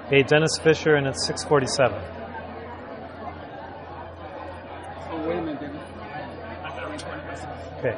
Okay, Dennis Fisher, and it's 6:47. Oh, wait a minute, David. Okay.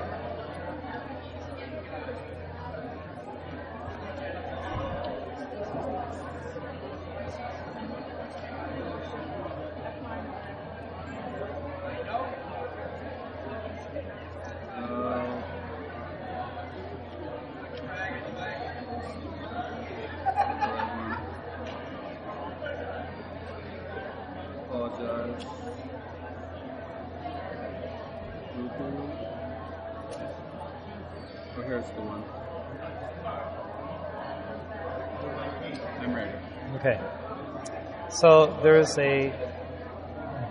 Apologize. Oh, here's the one. I'm ready. Okay. So there's a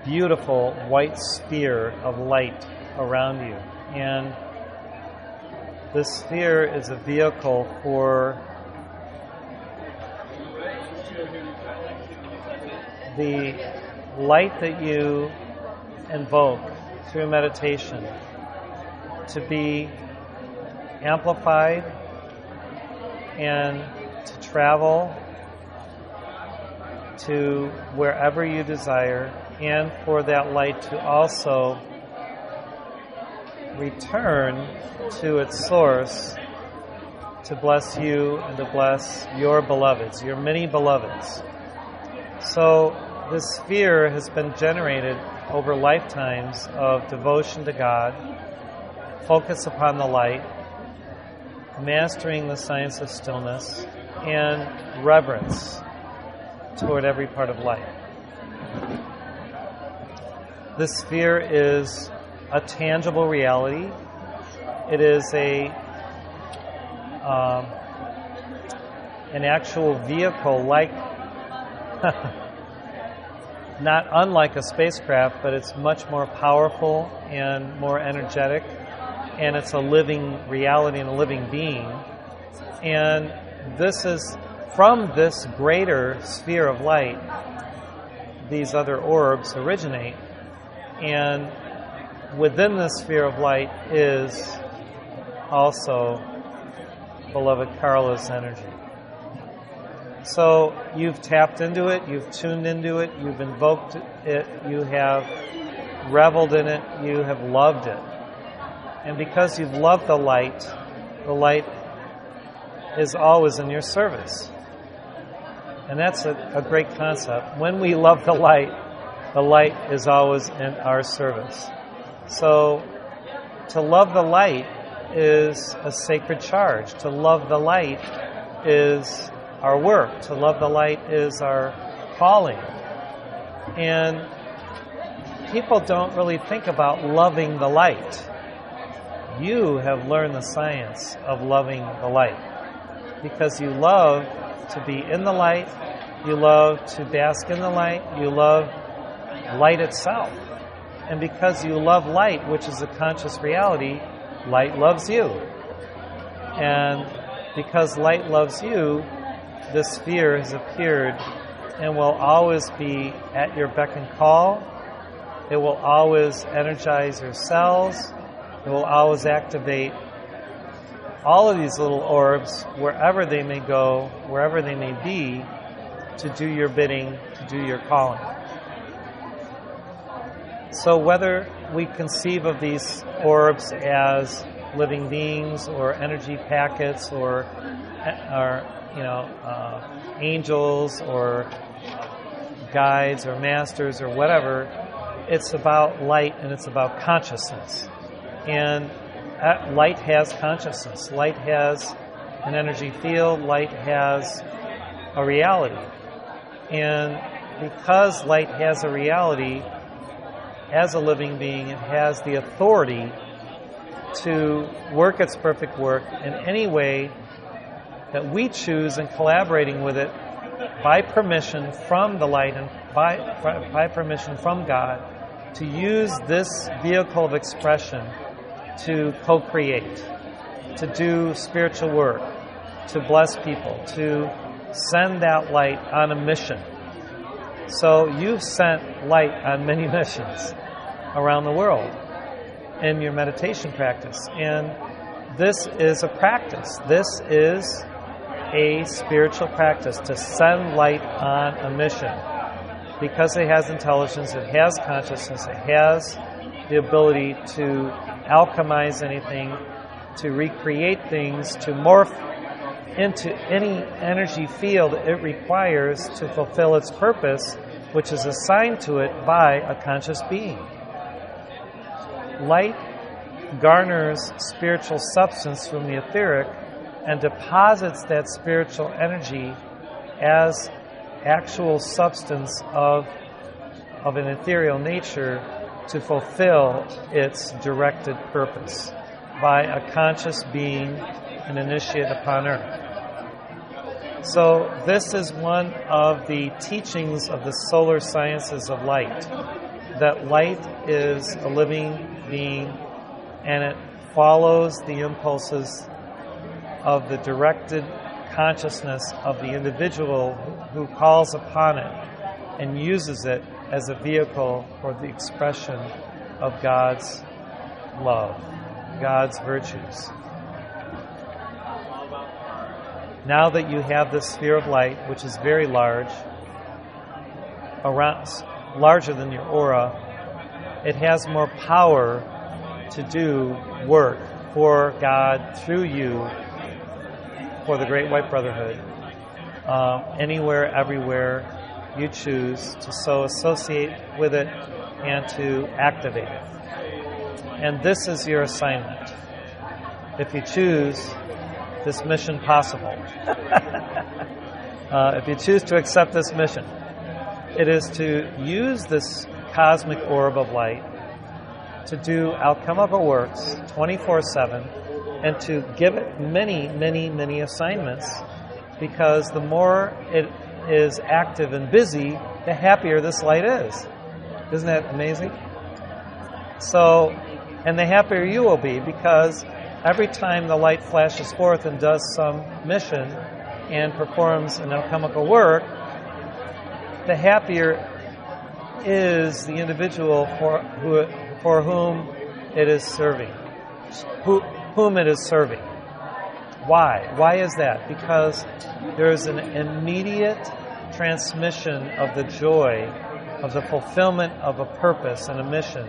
beautiful white sphere of light around you, and this sphere is a vehicle for the light that you invoke through meditation to be amplified and to travel to wherever you desire, and for that light to also return to its source to bless you and to bless your beloveds, your many beloveds. So this sphere has been generated over lifetimes of devotion to God, focus upon the light, mastering the science of stillness, and reverence toward every part of life. This sphere is a tangible reality. It is an actual vehicle, like not unlike a spacecraft, but it's much more powerful and more energetic, and it's a living reality and a living being. And this is from this greater sphere of light, these other orbs originate, and within this sphere of light is also beloved Carla's energy. So you've tapped into it, you've tuned into it, you've invoked it, you have reveled in it, you have loved it. And because you've loved the light is always in your service. And that's a great concept. When we love the light is always in our service. So to love the light is a sacred charge. To love the light is our work. To love the light is our calling. And people don't really think about loving the light. You have learned the science of loving the light because you love to be in the light, you love to bask in the light, you love light itself. And because you love light, which is a conscious reality, light loves you. And because light loves you, this sphere has appeared and will always be at your beck and call. It will always energize your cells. It will always activate all of these little orbs, wherever they may go, wherever they may be, to do your bidding, to do your calling. So whether we conceive of these orbs as living beings or energy packets or angels or guides or masters or whatever, it's about light and it's about consciousness. And light has consciousness. Light has an energy field. Light has a reality. And because light has a reality, as a living being, it has the authority to work its perfect work in any way that we choose in collaborating with it by permission from the light and by permission from God to use this vehicle of expression to co-create, to do spiritual work, to bless people, to send that light on a mission. So you've sent light on many missions around the world in your meditation practice. And this is a practice. This is a spiritual practice to send light on a mission. Because it has intelligence, it has consciousness, it has the ability to alchemize anything, to recreate things, to morph into any energy field it requires to fulfill its purpose, which is assigned to it by a conscious being. Light garners spiritual substance from the etheric and deposits that spiritual energy as actual substance of an ethereal nature to fulfill its directed purpose by a conscious being, an initiate upon earth. So this is one of the teachings of the solar sciences of light, that light is a living being and it follows the impulses of the directed consciousness of the individual who calls upon it and uses it as a vehicle for the expression of God's love, God's virtues. Now that you have this sphere of light, which is very large, larger than your aura, it has more power to do work for God through you, for the Great White Brotherhood, anywhere, everywhere you choose to so associate with it and to activate it. And this is your assignment. If you choose this mission possible, if you choose to accept this mission, it is to use this cosmic orb of light to do alchemical works 24/7 and to give it many, many, many assignments, because the more it is active and busy, the happier this light is. Isn't that amazing? So, and the happier you will be, because every time the light flashes forth and does some mission and performs an alchemical work, the happier is the individual for whom it is serving, whom it is serving. Why? Why is that? Because there is an immediate transmission of the joy of the fulfillment of a purpose and a mission,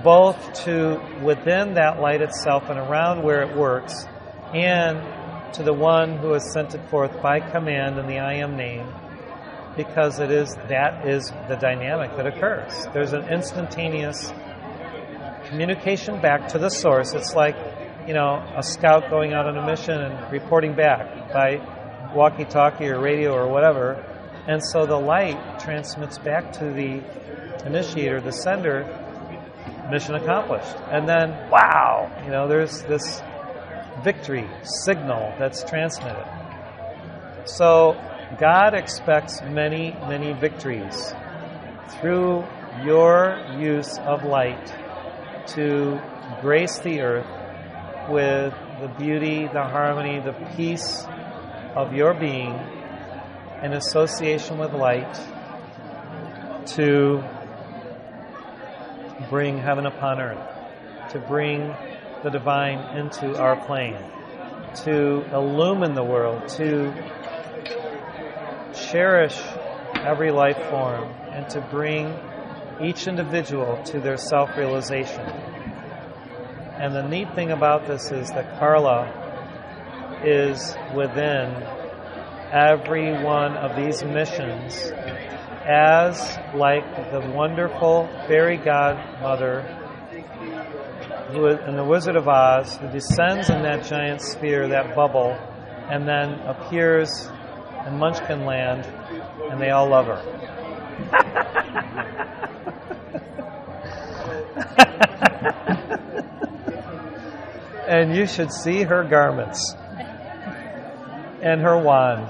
both to within that light itself and around where it works, and to the one who has sent it forth by command in the I Am name, because that is the dynamic that occurs. There's an instantaneous communication back to the source. It's like, a scout going out on a mission and reporting back by walkie-talkie or radio or whatever. And so the light transmits back to the initiator, the sender, mission accomplished. And then, wow, there's this victory signal that's transmitted. So God expects many, many victories through your use of light to grace the earth with the beauty, the harmony, the peace of your being in association with light, to bring heaven upon earth, to bring the divine into our plane, to illumine the world, to cherish every life form, and to bring each individual to their self-realization. And the neat thing about this is that Carla is within every one of these missions as like the wonderful fairy godmother who, in The Wizard of Oz, who descends in that giant sphere, that bubble, and then appears in Munchkin Land, and they all love her. And you should see her garments and her wand.